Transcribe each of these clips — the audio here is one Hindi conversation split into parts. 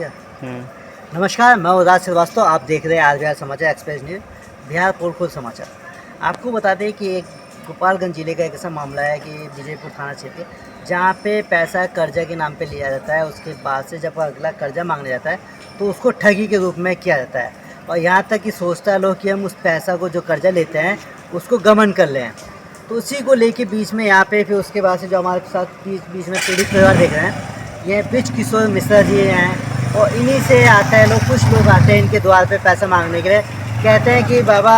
भैया। नमस्कार, मैं उदास श्रीवास्तव। आप देख रहे हैं आज बिहार समाचार एक्सप्रेस न्यूज़, बिहार पोलखोल समाचार। आपको बता दें कि एक गोपालगंज जिले का एक ऐसा मामला है कि विजयपुर थाना क्षेत्र, जहाँ पे पैसा कर्जा के नाम पे लिया जाता है। उसके बाद से जब अगला कर्जा मांगने जाता है तो उसको ठगी के रूप में किया जाता है, और यहाँ तक कि सोचता है लोग कि हम उस पैसा को जो कर्जा लेते हैं उसको गबन कर लें। तो उसी को लेके बीच में यहाँ पे फिर उसके बाद से जो हमारे साथ बीच में पीड़ित परिवार देख रहे हैं, ये ब्रिज किशोर मिश्रा जी हैं, और इन्हीं से आता है लोग। कुछ लोग आते हैं इनके द्वार पे पैसा मांगने के लिए, कहते हैं कि बाबा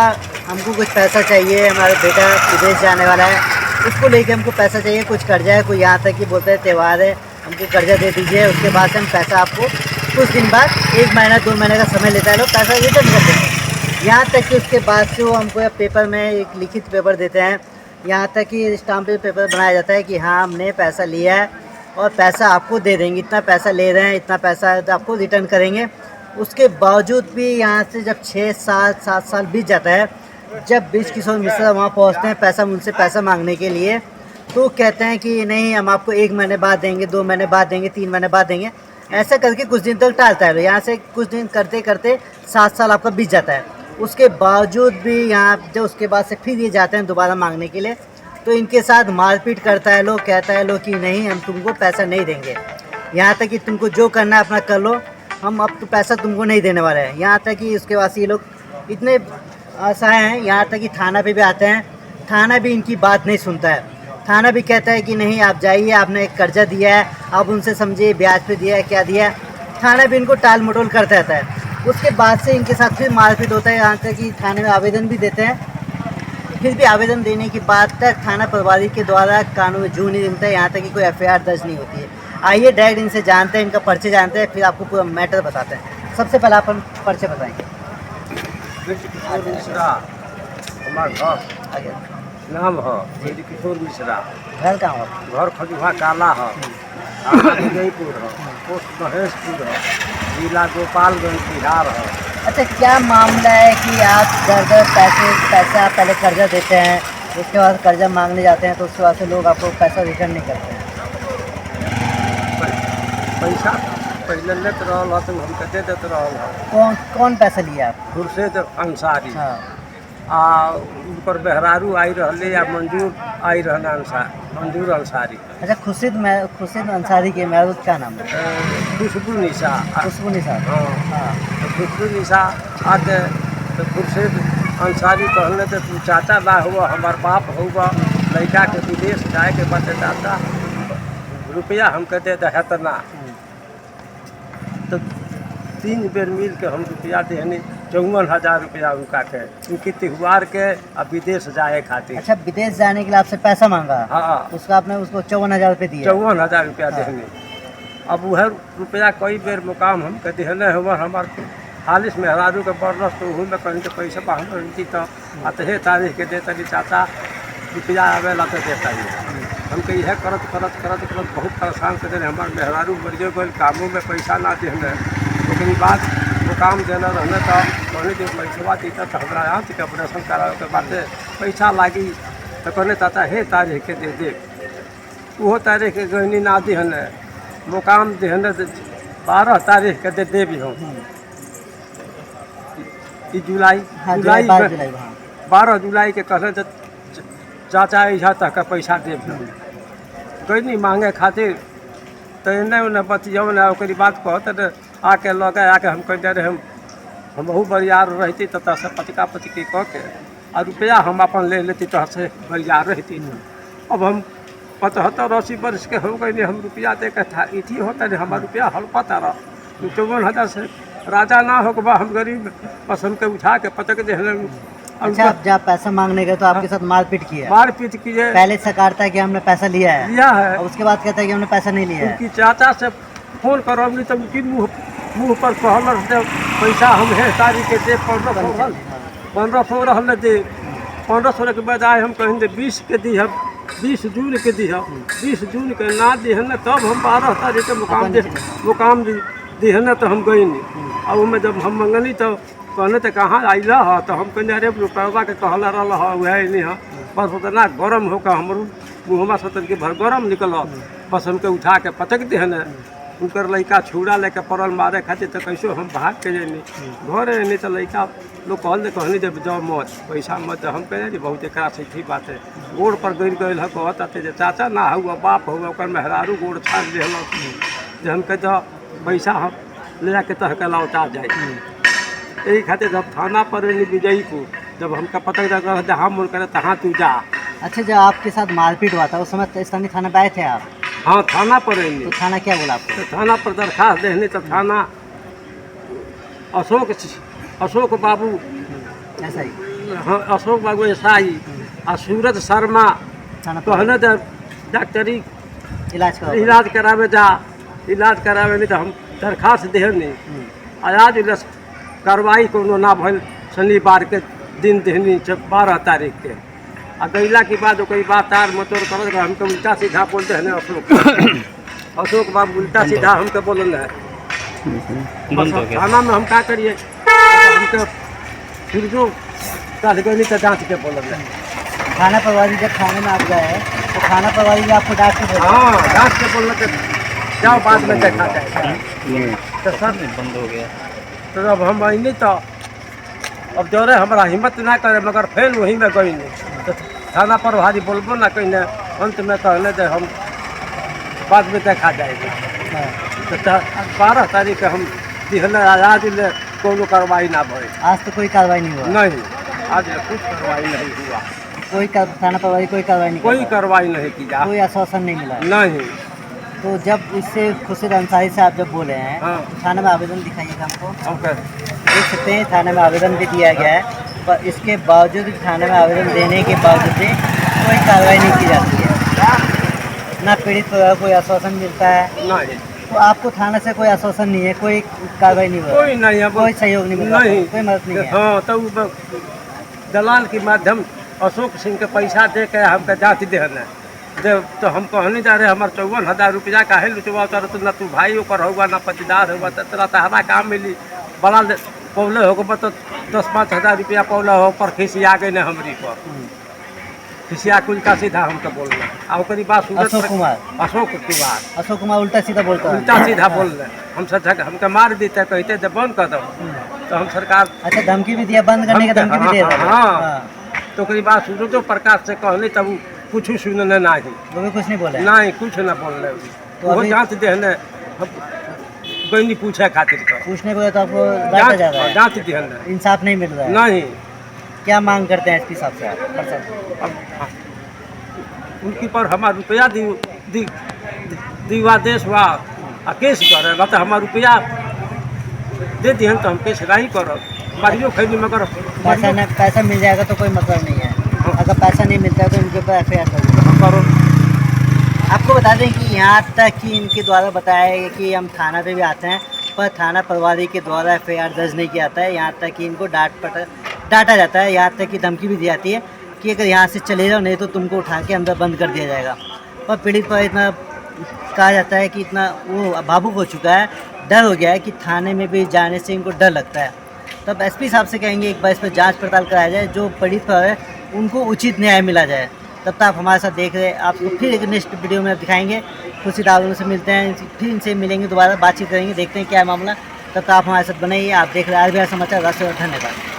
हमको कुछ पैसा चाहिए, हमारा बेटा विदेश जाने वाला है, उसको लेके हमको पैसा चाहिए, कुछ कर्जा है। कोई यहाँ तक कि बोलते हैं त्यौहार है, हमको कर्जा दे दीजिए, उसके बाद से हम पैसा आपको कुछ दिन बाद 1 महीना 2 महीने का समय लेता है, लोग पैसा रिटर्न कर देते हैं। यहाँ तक कि उसके बाद से वो हमको पेपर में एक लिखित पेपर देते हैं, यहाँ तक कि स्टाम्प पेपर बनाया जाता है कि हाँ हमने पैसा लिया है और पैसा आपको दे देंगे, इतना पैसा ले रहे हैं, इतना पैसा आपको रिटर्न करेंगे। उसके बावजूद भी यहाँ से जब 6 साल 7 साल बीत जाता है, जब ब्रिज किशोर मिश्रा वहाँ पहुँचते हैं पैसा उनसे पैसा मांगने के लिए, तो कहते हैं कि नहीं हम आपको 1 महीने बाद देंगे, 2 महीने बाद देंगे, 3 महीने बाद देंगे। ऐसा करके कुछ दिन तक टालता है। यहाँ से कुछ दिन करते करते 7 साल आपका बीत जाता है। उसके बावजूद भी यहाँ जो उसके बाद से फिर ये जाते हैं दोबारा मांगने के लिए, तो इनके साथ मारपीट करता है लोग, कहता है लोग कि नहीं हम तुमको पैसा नहीं देंगे, यहाँ तक कि तुमको जो करना है अपना कर लो, हम अब तो पैसा तुमको नहीं देने वाले हैं। यहाँ तक कि उसके बाद से ये लोग इतने असहाय हैं, यहाँ तक कि थाना पे भी आते हैं, थाना भी इनकी बात नहीं सुनता है। थाना भी कहता है कि नहीं आप जाइए, आपने एक कर्जा दिया है, आप उनसे समझिए ब्याज पे दिया है, क्या दिया है। थाना भी इनको टाल मटोल करता रहता है। उसके बाद से इनके साथ फिर मारपीट होता है, यहाँ तक कि थाने में आवेदन भी देते हैं। फिर भी आवेदन देने की बात तक थाना प्रभारी के द्वारा कानून जू नहीं मिलता है, यहाँ तक कि कोई एफआईआर दर्ज नहीं होती है। आइए डायरेक्ट इनसे जानते हैं, इनका परिचय जानते हैं, फिर आपको पूरा मैटर बताते हैं। सबसे पहले आप हम परिचय बताएंगे। किशोर मिश्रा हमार घर आगे नाम है ब्रिज किशोर मिश्रा। घर कहाँ हो आप? घर खजुहा काला है, थाना विजयपुर है, पोस्ट महेशपुर है, जिला गोपालगंज बिहार है। अच्छा, क्या मामला है कि आप घर पैसा पहले कर्जा देते हैं, उसके बाद कर्जा मांगने जाते हैं, तो उसके बाद से लोग आपको पैसा रिटर्न नहीं करते हैं? पैसा पहले लेत रहल है तो हम दे देते रहल है। कौन पैसा लिया आप? खुर्शीद अंसारी हाँ। ऊपर बेहरारू आई रहे या मंजूर आई रहना मंजूर अंसारी। अच्छा, खुर्शीद अंसारी के महबूब का नाम है? खुशबू निशा। खुशबू निशा। हाँ हाँ। तो खुशबू निशा आके तो खुर्शीद अंसारी कहने तो तू चाचा ना हुआ हमार बाप हुआ, लड़का के विदेश जाए के बचे चाचा रुपया हमके दे दे हेतना। तो 3 बेर मिल के हम रुपया देने 54,000 रुपया उनका के उनकी त्योहार के अब विदेश जाए खातिर। अच्छा, विदेश जाने के लिए आपसे पैसा मांगा? हाँ। उसका आपने उसको 54,000 रुपये दिए? 54,000 रुपया हाँ। देने। अब वह रुपया कई बेर मुकाम हम के देने हुआ हमार हालिस मेहरारू के बरस तो वही में कहीं के पैसा बाहर रही तो अतहे तारीख के देता नहीं चाचा रुपया आवेला तो देता ही। हमके यह करत करत करत करत बहुत परेशान कर देने। हमारे मेहरारू मरियो गए कामों में पैसा ना देने, लेकिन बाद मुकाम देना रहने तो कहने जो पैसा देता तो हमारा यहाँ से ऑपरेशन करावे के बाद पैसा लागी तो कहने चाचा हे तारीख के दे वो तारीख के गहनी ना देने, मुकाम देने 12 तारीख के दे देवी हम जुलाई हाँ, जुलाई जुलाई में हाँ। 12 जुलाई के कहने तो चाचा यहाँ तक का पैसा दे गई मांगे खातिर तो इन्हें उन्हें बतियो ने ओकरी बात कहते आके लगे आके हम कहते रहे हम बहुत बरियार रहती तो तसे पतिका पतिकी कह के और रुपया हम अपन ले लेती तो से बरियार रहती। अब हम 75-80 वर्ष के हो गए, हम रुपया दे के था इथी होता नहीं हमारा रुपया हड़पता रहा। 54,000 से राजा ना हो बा हम गरीब पसंद के उठा के पटक दे। अच्छा, आप जब पैसा मांगने गए तो आपके साथ मारपीट किया? मारपीट किए। पहले सकारता है कि हमने पैसा लिया है, और उसके बाद कहता है कि हमने पैसा नहीं लिया है। उनकी चाचा से फोन करोगी तो उनकी मुँह पर कहल पैसा हम है तारीख के दे 1500 रहल दे 1500 के बाद आए हम कहेंगे 20 के दी है, 20 जून के दी है, 20 जून के ना दी है ना तब हम 12 तारीख के मुकाम दी है ना तो हम गई नहीं। और उनमें जब हम मंगनी तो कहने तो कहाँ आइला है तो हम कहने अरे रुपया के कहला रहा है वह नहीं है, बस उतना गरम होकर हमारे मुँहमा सतर के भर गरम निकल, बस हमके उठा के पटक दे है उनकर लड़का छुरा लेके पड़ल मारे खातिर तो कैसे हम भाग के जानी घरे नहीं तो लड़का लोग कहनी जब जाओ मत पैसा मत हम कहे जी बहुत एक से ठीक बात है गोड़ पर गिर गए है कहते जे चाचा ना हुआ बाप हुआ ओकर मेहरारू गोड़ छाड़ दिल जे हम कहते पैसा हम ले जाके तहके लौटा जाए यही खातिर जब थाना पर विजयीपुर जब हमका पता चला जहाँ मन करे तहाँ तू जा। अच्छा, जब आपके साथ मारपीट हुआ था उस समय स्थानीय थाना पे आए थे आप? हाँ थाना पर तो थाना क्या बोला आपको? तो थाना पर दरखास्त देने तो थाना अशोक बाबू ऐसा ही? हाँ अशोक बाबू ईसाई और सूरज शर्मा थाना कहने तो डॉक्टरी इलाज करावे जा इलाज करावे नहीं तो हम दरखास्त दे नहीं आज कार्रवाई कोनो ना भल शनिवार के दिन देनी 12 तारीख के आ गैला के बाद कोई बात तार मतोर कर हमको उल्टा सीधा बोलते हैं अशोक बाबू उल्टा सीधा हमको बोलल है थाना में हम क्या करिए हमको फिर जो कल गई तो जाँच के बोलल है। थाना प्रभारी जब थाने में आप गए तो थाना प्रभारी ने आपको डांट के बोला? हाँ डांट के बोलना कि जाओ बाद में देखा जाए तो सर बंद हो गया। तो अब हम आई नहीं तो अब जोरे हमारा हिम्मत ना करे मगर फिर वहीं में गई नहीं तो थाना पर भारी बोलबो ना कहीं अंत में कहने दे हम बाद में देखा जाएगा। तो 12 तारीख के हम दिहले आज ले कोनो कार्रवाई ना भई। आज तो कोई कार्रवाई नहीं हुआ? नहीं आज कुछ कार्रवाई नहीं हुआ। थाना प्रभारी कोई कार्रवाई नहीं? कोई कार्रवाई नहीं की जा, कोई आश्वासन नहीं मिला? नहीं। तो जब इससे खुर्शीद अंसारी से आप जब बोले हैं हाँ। तो थाने में आवेदन दिखाइएगा हमको। हम कह देख सकते हैं थाने में आवेदन भी दिया गया है पर इसके बावजूद थाने में आवेदन देने के बावजूद भी कोई कार्रवाई नहीं की जाती है, ना पीड़ित को कोई आश्वासन मिलता है। नहीं तो आपको थाने से कोई आश्वासन नहीं है, कोई कार्रवाई नहीं हुआ? कोई नहीं है, कोई सहयोग नहीं मिला? नहीं कोई मदद नहीं है? हाँ तो दलाल के माध्यम अशोक सिंह के पैसा दे के हमके जाँच देना दे तो हम कहने जा रहे हमारे 54,000 रुपया काहे लुटवा उतर तो ना तू भाई ओकर होगा ना पटीदार होगा तो तेरा तहरा काम मिली बड़ा पौले होगा तो 10-5 हज़ार रुपया पौले हो पर खिसिया गए ना हमरी पर खिसिया कुल का सीधा हमको बोलना आ ओकरी बात अशोक कुमार उल्टा सीधा बोलता है? उल्टा सीधा बोल रहे हम सच हमके मार देते कहते जब बंद कर दो तो हम सरकार अच्छा धमकी भी दिया, बंद करने की धमकी भी दे रहा है? हाँ तो ओकरी बात सूरजो प्रकाश से कहले तब कुछ सुनने नहीं, वो भी कुछ नहीं बोले? नहीं कुछ ना बोल रहे तो वो जाँच देने गई पूछे खातिर पूछने को तो आपको डांटा जा रहा है? जाँच देने इंसाफ नहीं मिल रहा है? नहीं। क्या मांग करते हैं एसपी साहब से आप? अब उनकी पर हमारा रुपया दीवादेश हुआ आ केस करे ना तो हमारा रुपया दे दिहन तो हम केस नहीं करब मारियो खैली मगर पैसा मिल जाएगा तो कोई मतलब नहीं है, अगर पैसा नहीं मिलता है तो उनके ऊपर FIR करो। आपको बता दें कि यहाँ तक कि इनके द्वारा बताया गया कि हम थाना पे भी आते हैं पर थाना प्रभारी के द्वारा FIR दर्ज नहीं किया जाता है। यहाँ तक कि इनको डांटा जाता है, यहाँ तक कि धमकी भी दी जाती है कि अगर यहाँ से चले जाओ नहीं तो तुमको उठा के अंदर बंद कर दिया जाएगा। पर पीड़ित पर इतना कहा जाता है कि इतना वो भावुक हो चुका है, डर हो गया है कि थाने में भी जाने से इनको डर लगता है। तब एसपी साहब से कहेंगे एक बार इस पर जांच पड़ताल कराया जाए, जो पीड़ित पर है उनको उचित न्याय मिला जाए। तब तक आप हमारे साथ देख रहे हैं, आपको फिर एक नेक्स्ट वीडियो में दिखाएंगे। खुर्शीद आलम से मिलते हैं, फिर इनसे मिलेंगे, दोबारा बातचीत करेंगे, देखते हैं क्या है मामला। तब तक आप हमारे साथ बने, आप देख रहे हैं RBR समाचार। धन्यवाद।